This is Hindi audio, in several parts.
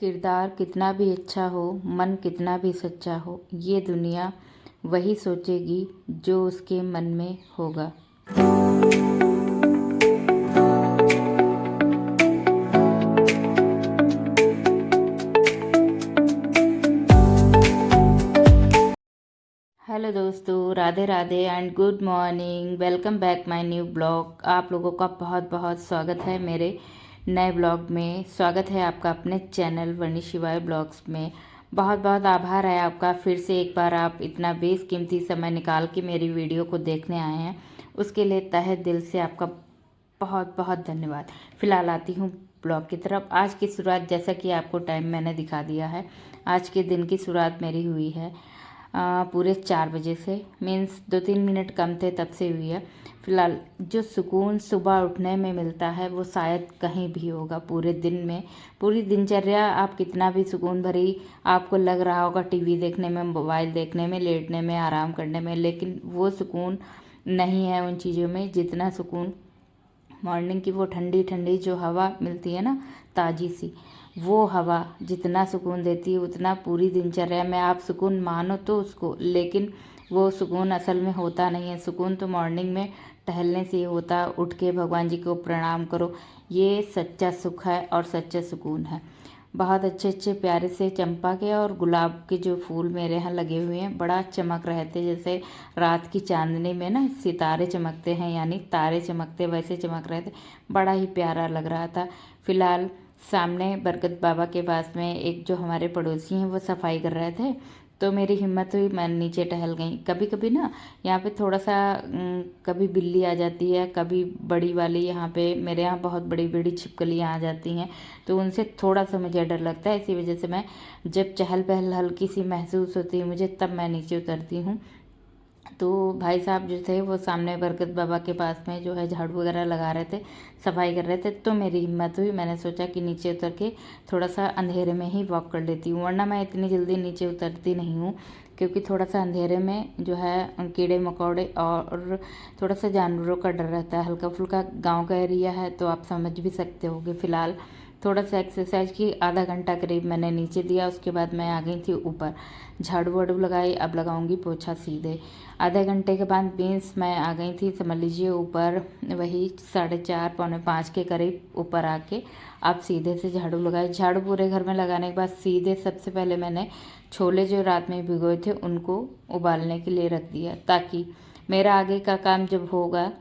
किरदार कितना भी अच्छा हो, मन कितना भी सच्चा हो, ये दुनिया वही सोचेगी जो उसके मन में होगा। हेलो दोस्तों, Radhe Radhe and good morning. Welcome back my new blog. आप लोगों का बहुत बहुत स्वागत है मेरे नए ब्लॉग में। स्वागत है आपका अपने चैनल वर्णी शिवाय ब्लॉग्स में। बहुत बहुत आभार है आपका, फिर से एक बार आप इतना बेशकीमती समय निकाल के मेरी वीडियो को देखने आए हैं, उसके लिए तहे दिल से आपका बहुत बहुत धन्यवाद। फिलहाल आती हूँ ब्लॉग की तरफ। आज की शुरुआत, जैसा कि आपको टाइम मैंने दिखा दिया है, आज के दिन की शुरुआत मेरी हुई है पूरे 4 बजे से। मीन्स 2-3 मिनट कम थे तब से हुई है। फिलहाल जो सुकून सुबह उठने में मिलता है वो शायद कहीं भी होगा पूरे दिन में। पूरी दिनचर्या आप कितना भी सुकून भरी आपको लग रहा होगा टीवी देखने में, मोबाइल देखने में, लेटने में, आराम करने में, लेकिन वो सुकून नहीं है उन चीज़ों में जितना सुकून मॉर्निंग की वो ठंडी ठंडी जो हवा मिलती है ना, ताज़ी सी, वो हवा जितना सुकून देती है उतना पूरी दिनचर्या में आप सुकून मानो तो उसको, लेकिन वो सुकून असल में होता नहीं है। सुकून तो मॉर्निंग में टहलने से ही होता, उठ के भगवान जी को प्रणाम करो, ये सच्चा सुख है और सच्चा सुकून है। बहुत अच्छे अच्छे प्यारे से चंपा के और गुलाब के जो फूल मेरे यहाँ लगे हुए हैं, बड़ा चमक रहे थे, जैसे रात की चांदनी में ना सितारे चमकते हैं, यानी तारे चमकते, वैसे चमक रहे थे। बड़ा ही प्यारा लग रहा था। फिलहाल सामने बरगद बाबा के पास में एक जो हमारे पड़ोसी हैं वो सफाई कर रहे थे, तो मेरी हिम्मत हुई, मैं नीचे टहल गई। कभी कभी ना यहाँ पे थोड़ा सा कभी बिल्ली आ जाती है, कभी बड़ी वाली, यहाँ पे मेरे यहाँ बहुत बड़ी बड़ी छिपकलियाँ आ जाती हैं, तो उनसे थोड़ा सा मुझे डर लगता है। इसी वजह से मैं जब चहल पहल हल्की सी महसूस होती है मुझे, तब मैं नीचे उतरती हूँ। तो भाई साहब जो थे वो सामने बरगद बाबा के पास में जो है झाड़ू वगैरह लगा रहे थे, सफाई कर रहे थे, तो मेरी हिम्मत हुई, मैंने सोचा कि नीचे उतर के थोड़ा सा अंधेरे में ही वॉक कर लेती हूँ, वरना मैं इतनी जल्दी नीचे उतरती नहीं हूँ, क्योंकि थोड़ा सा अंधेरे में जो है कीड़े मकोड़े और थोड़ा सा जानवरों का डर रहता है। हल्का फुल्का गाँव का एरिया है तो आप समझ भी सकते होगे। फिलहाल थोड़ा सा एक्सरसाइज की, आधा घंटा करीब मैंने नीचे दिया, उसके बाद मैं आ गई थी ऊपर, झाड़ू वाड़ू लगाई, अब लगाऊंगी पोछा सीधे। आधे घंटे के बाद मीन्स मैं आ गई थी, समझ लीजिए ऊपर, वही 4:30 पौने 5 के करीब ऊपर आके अब सीधे से झाड़ू लगाई। झाड़ू पूरे घर में लगाने के बाद सीधे सबसे पहले मैंने छोले जो रात में भिगोए थे उनको उबालने के लिए रख दिया, ताकि मेरा आगे का काम जब होगा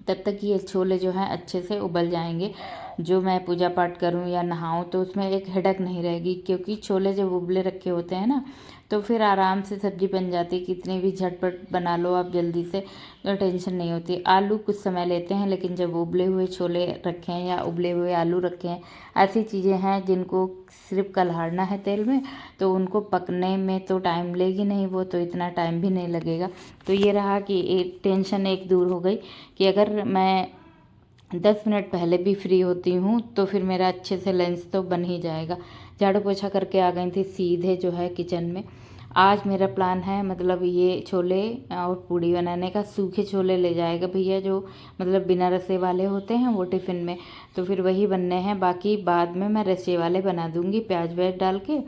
तब तक ये छोले जो हैं अच्छे से उबल जाएंगे। जो मैं पूजा पाठ करूं या नहाऊं तो उसमें एक हेडक नहीं रहेगी, क्योंकि छोले जब उबले रखे होते हैं ना तो फिर आराम से सब्जी बन जाती है। कितनी भी झटपट बना लो आप जल्दी से, तो टेंशन नहीं होती। आलू कुछ समय लेते हैं, लेकिन जब उबले हुए छोले रखे हैं या उबले हुए आलू रखे हैं, ऐसी चीज़ें हैं जिनको सिर्फ कल्हारना है तेल में, तो उनको पकने में तो टाइम लेगी नहीं, वो तो इतना टाइम भी नहीं लगेगा। तो ये रहा कि एक टेंशन एक दूर हो गई कि अगर मैं 10 मिनट पहले भी फ्री होती हूँ तो फिर मेरा अच्छे से लंच तो बन ही जाएगा। झाड़ू पोछा करके आ गई थी सीधे जो है किचन में। आज मेरा प्लान है, मतलब ये छोले और पूड़ी बनाने का। सूखे छोले ले जाएगा भैया, जो मतलब बिना रसे वाले होते हैं वो टिफ़िन में, तो फिर वही बनने हैं। बाकी बाद में मैं रसे वाले बना दूँगी प्याज व्याज डाल के।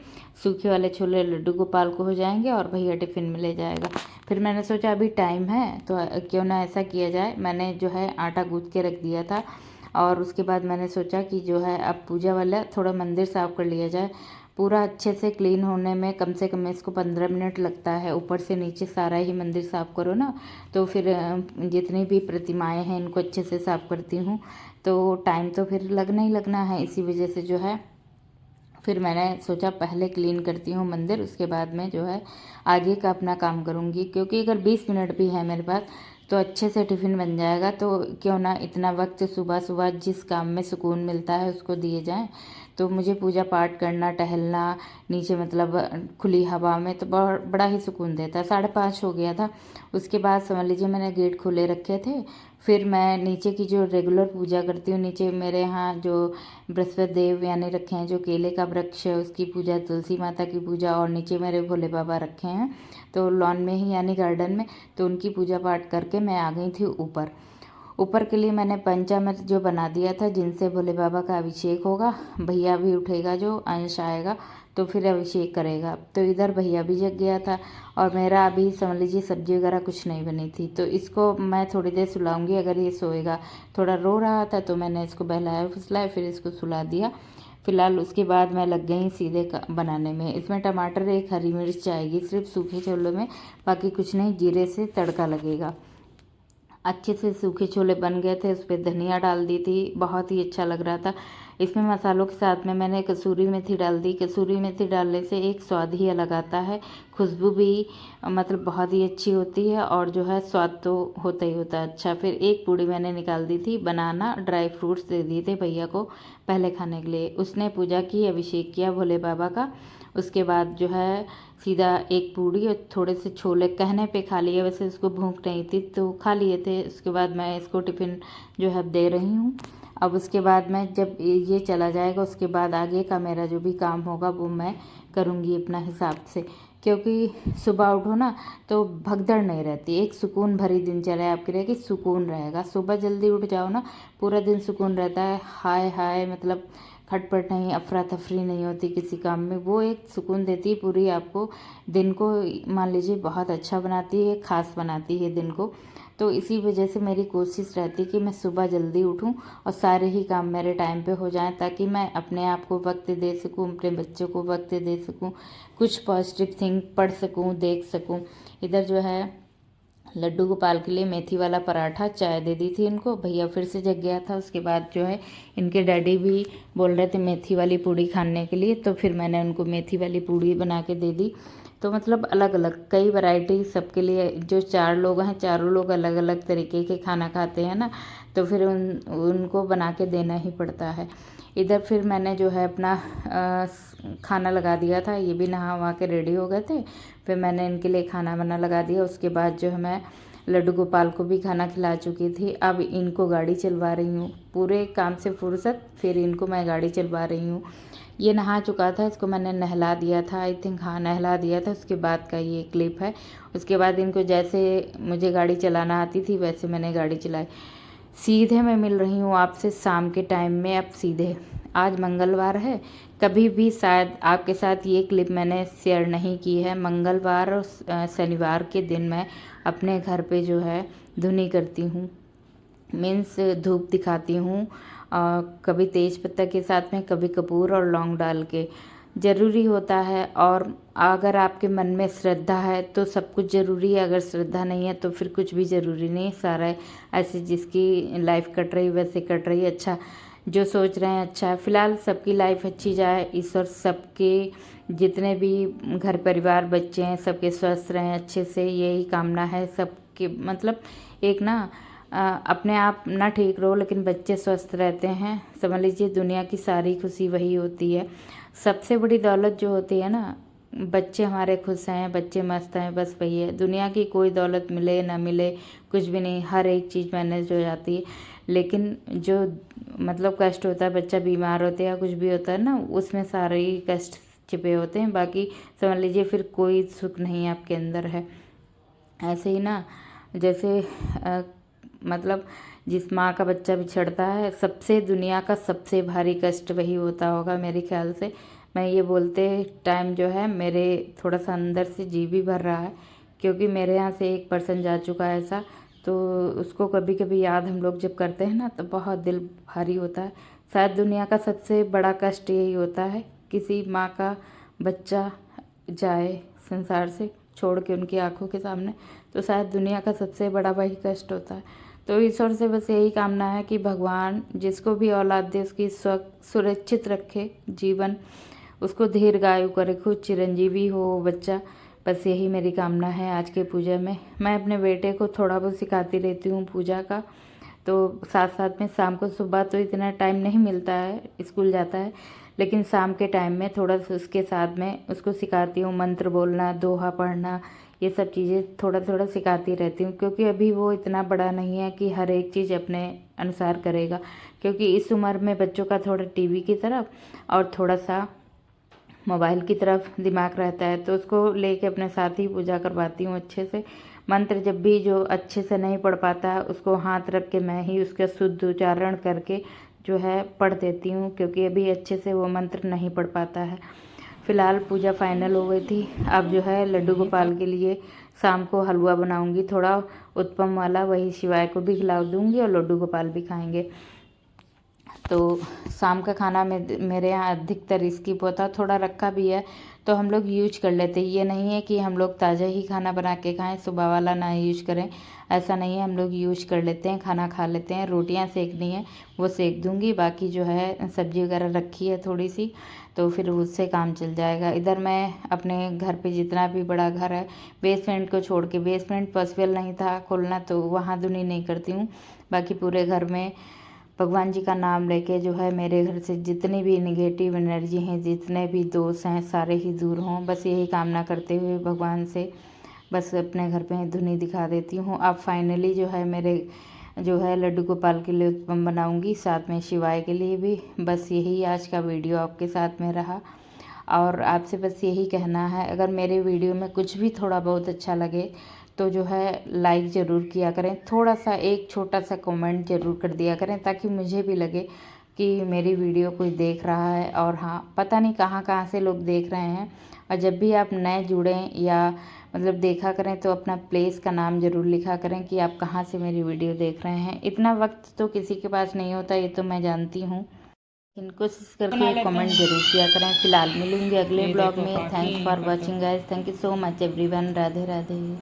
सूखे वाले छोले लड्डू गोपाल को हो जाएंगे और भैया टिफ़िन में ले जाएगा। फिर मैंने सोचा अभी टाइम है तो क्यों ना ऐसा किया जाए। मैंने जो है आटा गूँथ के रख दिया था, और उसके बाद मैंने सोचा कि जो है अब पूजा वाला थोड़ा मंदिर साफ़ कर लिया जाए। पूरा अच्छे से क्लीन होने में कम से कम इसको 15 मिनट लगता है। ऊपर से नीचे सारा ही मंदिर साफ़ करो ना, तो फिर जितनी भी प्रतिमाएं हैं इनको अच्छे से साफ़ करती हूँ तो टाइम तो फिर लगना ही लगना है। इसी वजह से जो है फिर मैंने सोचा पहले क्लीन करती हूँ मंदिर, उसके बाद में जो है आगे का अपना काम करूँगी। क्योंकि अगर 20 मिनट भी है मेरे पास तो अच्छे से टिफ़िन बन जाएगा, तो क्यों ना इतना वक्त सुबह सुबह जिस काम में सुकून मिलता है उसको दिए जाएं। तो मुझे पूजा पाठ करना, टहलना नीचे, मतलब खुली हवा में, तो बड़ा ही सुकून देता है। 5:30 हो गया था। उसके बाद समझ लीजिए मैंने गेट खुले रखे थे। फिर मैं नीचे की जो रेगुलर पूजा करती हूँ, नीचे मेरे यहाँ जो बृहस्पति देव यानी रखे हैं, जो केले का वृक्ष है उसकी पूजा, तुलसी माता की पूजा, और नीचे मेरे भोले बाबा रखे हैं तो लॉन में ही यानी गार्डन में, तो उनकी पूजा पाठ करके मैं आ गई थी ऊपर। ऊपर के लिए मैंने पंचामृत जो बना दिया था, जिनसे भोले बाबा का अभिषेक होगा। भैया भी उठेगा, जो अंश आएगा तो फिर अभिषेक करेगा। तो इधर भैया भी जग गया था और मेरा अभी समझ लीजिए सब्जी वगैरह कुछ नहीं बनी थी। तो इसको मैं थोड़ी देर सुलाऊंगी, अगर ये सोएगा। थोड़ा रो रहा था तो मैंने इसको बहलाया फुसलाया, फिर इसको सुला दिया। फिलहाल उसके बाद मैं लग गई सीधे बनाने में। इसमें टमाटर, एक हरी मिर्च आएगी सिर्फ सूखे छोलों में, बाकी कुछ नहीं। जीरे से तड़का लगेगा। अच्छे से सूखे छोले बन गए थे, उस पर धनिया डाल दी थी, बहुत ही अच्छा लग रहा था। इसमें मसालों के साथ में मैंने कसूरी मेथी डाल दी। कसूरी मेथी डालने से एक स्वाद ही अलग आता है, खुशबू भी मतलब बहुत ही अच्छी होती है, और जो है स्वाद तो होता ही होता है अच्छा। फिर एक पूड़ी मैंने निकाल दी थी। बनाना, ड्राई फ्रूट्स दे दिए थे भैया को पहले खाने के लिए। उसने पूजा की, अभिषेक किया भोले बाबा का। उसके बाद जो है सीधा एक पूड़ी और थोड़े से छोले कहने पे खा लिए, वैसे उसको भूख नहीं थी तो खा लिए थे। उसके बाद मैं इसको टिफ़िन जो है दे रही हूँ। अब उसके बाद मैं जब ये चला जाएगा, उसके बाद आगे का मेरा जो भी काम होगा वो मैं करूँगी अपना हिसाब से, क्योंकि सुबह उठो ना तो भगदड़ नहीं रहती, एक सुकून भरी दिनचर्या आपकी रहेगी, सुकून रहेगा। सुबह जल्दी उठ जाओ ना, पूरा दिन सुकून रहता है। हाय हाय मतलब खटपट नहीं, अफरा तफरी नहीं होती किसी काम में, वो एक सुकून देती है पूरी आपको दिन को। मान लीजिए बहुत अच्छा बनाती है, ख़ास बनाती है दिन को। तो इसी वजह से मेरी कोशिश रहती है कि मैं सुबह जल्दी उठूं और सारे ही काम मेरे टाइम पे हो जाएं, ताकि मैं अपने आप को वक्त दे सकूं, अपने बच्चों को वक्त दे सकूं, कुछ पॉजिटिव थिंग पढ़ सकूं, देख सकूं। इधर जो है लड्डू गोपाल के लिए मेथी वाला पराठा, चाय दे दी थी इनको। भैया फिर से जग गया था। उसके बाद जो है इनके डैडी भी बोल रहे थे मेथी वाली पूड़ी खाने के लिए, तो फिर मैंने उनको मेथी वाली पूड़ी बना के दे दी। तो मतलब अलग अलग कई वैरायटी सबके लिए। जो 4 लोग हैं, चारों लोग अलग अलग तरीके के खाना खाते हैं ना, तो फिर उनको बना के देना ही पड़ता है। इधर फिर मैंने जो है अपना खाना लगा दिया था। ये भी नहा वहा के रेडी हो गए थे, फिर मैंने इनके लिए खाना बना लगा दिया। उसके बाद जो है मैं लड्डू गोपाल को भी खाना खिला चुकी थी। अब इनको गाड़ी चलवा रही हूँ, पूरे काम से फुर्सत, फिर इनको मैं गाड़ी चलवा रही हूँ। ये नहा चुका था, इसको मैंने नहला दिया था, आई थिंक, हाँ नहला दिया था। उसके बाद का ये क्लिप है। उसके बाद इनको जैसे मुझे गाड़ी चलाना आती थी वैसे मैंने गाड़ी चलाई। सीधे मैं मिल रही हूँ आपसे शाम के टाइम में। अब सीधे आज मंगलवार है, कभी भी शायद आपके साथ ये क्लिप मैंने शेयर नहीं की है। मंगलवार और शनिवार के दिन मैं अपने घर पे जो है धुनी करती हूँ, मीन्स धूप दिखाती हूँ, कभी तेज पत्ता के साथ में, कभी कपूर और लौंग डाल के। ज़रूरी होता है, और अगर आपके मन में श्रद्धा है तो सब कुछ ज़रूरी है, अगर श्रद्धा नहीं है तो फिर कुछ भी ज़रूरी नहीं। सारा ऐसे जिसकी लाइफ कट रही वैसे कट रही। अच्छा जो सोच रहे हैं अच्छा है। फ़िलहाल सबकी लाइफ अच्छी जाए, ईश्वर सबके जितने भी घर परिवार बच्चे हैं सबके स्वस्थ रहें अच्छे से, यही कामना है सबके। मतलब एक ना अपने आप ना ठीक रहो लेकिन बच्चे स्वस्थ रहते हैं, समझ लीजिए दुनिया की सारी खुशी वही होती है। सबसे बड़ी दौलत जो होती है ना, बच्चे हमारे खुश हैं, बच्चे मस्त हैं, बस वही है। दुनिया की कोई दौलत मिले ना मिले कुछ भी नहीं, हर एक चीज़ मैनेज हो जाती है। लेकिन जो मतलब कष्ट होता है, बच्चा बीमार होता है या कुछ भी होता है ना, उसमें सारे ही कष्ट छिपे होते हैं, बाकी समझ लीजिए फिर कोई सुख नहीं आपके अंदर है। ऐसे ही ना जैसे मतलब जिस माँ का बच्चा बिछड़ता है, सबसे दुनिया का सबसे भारी कष्ट वही होता होगा मेरे ख्याल से। मैं ये बोलते टाइम जो है मेरे थोड़ा सा अंदर से जी भी भर रहा है, क्योंकि मेरे यहाँ से एक पर्सन जा चुका है ऐसा, तो उसको कभी कभी याद हम लोग जब करते हैं ना तो बहुत दिल भारी होता है। शायद दुनिया का सबसे बड़ा कष्ट यही होता है, किसी माँ का बच्चा जाए संसार से छोड़ के उनकी आंखों के सामने, तो शायद दुनिया का सबसे बड़ा वही कष्ट होता है। तो ईश्वर से बस यही कामना है कि भगवान जिसको भी औलाद दे उसकी सुरक्षित रखे जीवन, उसको दीर्घायु करे, खुद चिरंजीवी हो बच्चा। बस यही मेरी कामना है आज के पूजा में। मैं अपने बेटे को थोड़ा बहुत सिखाती रहती हूँ पूजा का, तो साथ साथ में शाम को, सुबह तो इतना टाइम नहीं मिलता है, स्कूल जाता है, लेकिन शाम के टाइम में थोड़ा सा उसके साथ में उसको सिखाती हूँ मंत्र बोलना, दोहा पढ़ना, ये सब चीज़ें थोड़ा थोड़ा सिखाती रहती हूँ, क्योंकि अभी वो इतना बड़ा नहीं है कि हर एक चीज़ अपने अनुसार करेगा। क्योंकि इस उम्र में बच्चों का थोड़ा टीवी की तरफ और थोड़ा सा मोबाइल की तरफ दिमाग रहता है, तो उसको लेके अपने साथ ही पूजा करवाती हूँ अच्छे से। मंत्र जब भी जो अच्छे से नहीं पढ़ पाता है उसको हाथ रख के मैं ही उसका शुद्ध उच्चारण करके जो है पढ़ देती हूँ, क्योंकि अभी अच्छे से वो मंत्र नहीं पढ़ पाता है। फ़िलहाल पूजा फाइनल हो गई थी। अब जो है लड्डू गोपाल के लिए शाम को हलवा बनाऊंगी, थोड़ा उत्पम वाला, वही शिवाय को भी खिला दूंगी और लड्डू गोपाल भी खाएंगे। तो शाम का खाना में मेरे यहाँ अधिकतर स्किप होता है, थोड़ा रखा भी है तो हम लोग यूज कर लेते हैं। ये नहीं है कि हम लोग ताज़ा ही खाना बना के खाएं, सुबह वाला ना यूज करें, ऐसा नहीं है। हम लोग यूज कर लेते हैं, खाना खा लेते हैं। रोटियां सेकनी है वो सेक दूंगी, बाकी जो है सब्जी वगैरह रखी है थोड़ी सी, तो फिर उससे काम चल जाएगा। इधर मैं अपने घर पे जितना भी बड़ा घर है, बेसमेंट को छोड़ के, बेसमेंट पॉसिबल नहीं था खोलना तो वहाँ धुनी नहीं करती हूँ। बाकी पूरे घर में भगवान जी का नाम लेके जो है मेरे घर से जितनी भी निगेटिव एनर्जी हैं, जितने भी दोष हैं, सारे ही दूर हों, बस यही कामना करते हुए भगवान से बस अपने घर पे धुनी दिखा देती हूँ। अब फाइनली जो है मेरे जो है लड्डू गोपाल के लिए उत्पम बनाऊंगी, साथ में शिवाय के लिए भी। बस यही आज का वीडियो आपके साथ में रहा और आपसे बस यही कहना है, अगर मेरे वीडियो में कुछ भी थोड़ा बहुत अच्छा लगे तो जो है लाइक ज़रूर किया करें, थोड़ा सा एक छोटा सा कमेंट ज़रूर कर दिया करें, ताकि मुझे भी लगे कि मेरी वीडियो कोई देख रहा है। और हाँ, पता नहीं कहाँ कहाँ से लोग देख रहे हैं, और जब भी आप नए जुड़ें या मतलब देखा करें तो अपना प्लेस का नाम ज़रूर लिखा करें कि आप कहाँ से मेरी वीडियो देख रहे हैं। इतना वक्त तो किसी के पास नहीं होता, ये तो मैं जानती हूँ, लेकिन कोशिश करके कमेंट जरूर किया करें। फिलहाल मिलूंगी अगले ब्लॉग में। Thanks for watching guys, thank you so much everyone. Radhe Radhe.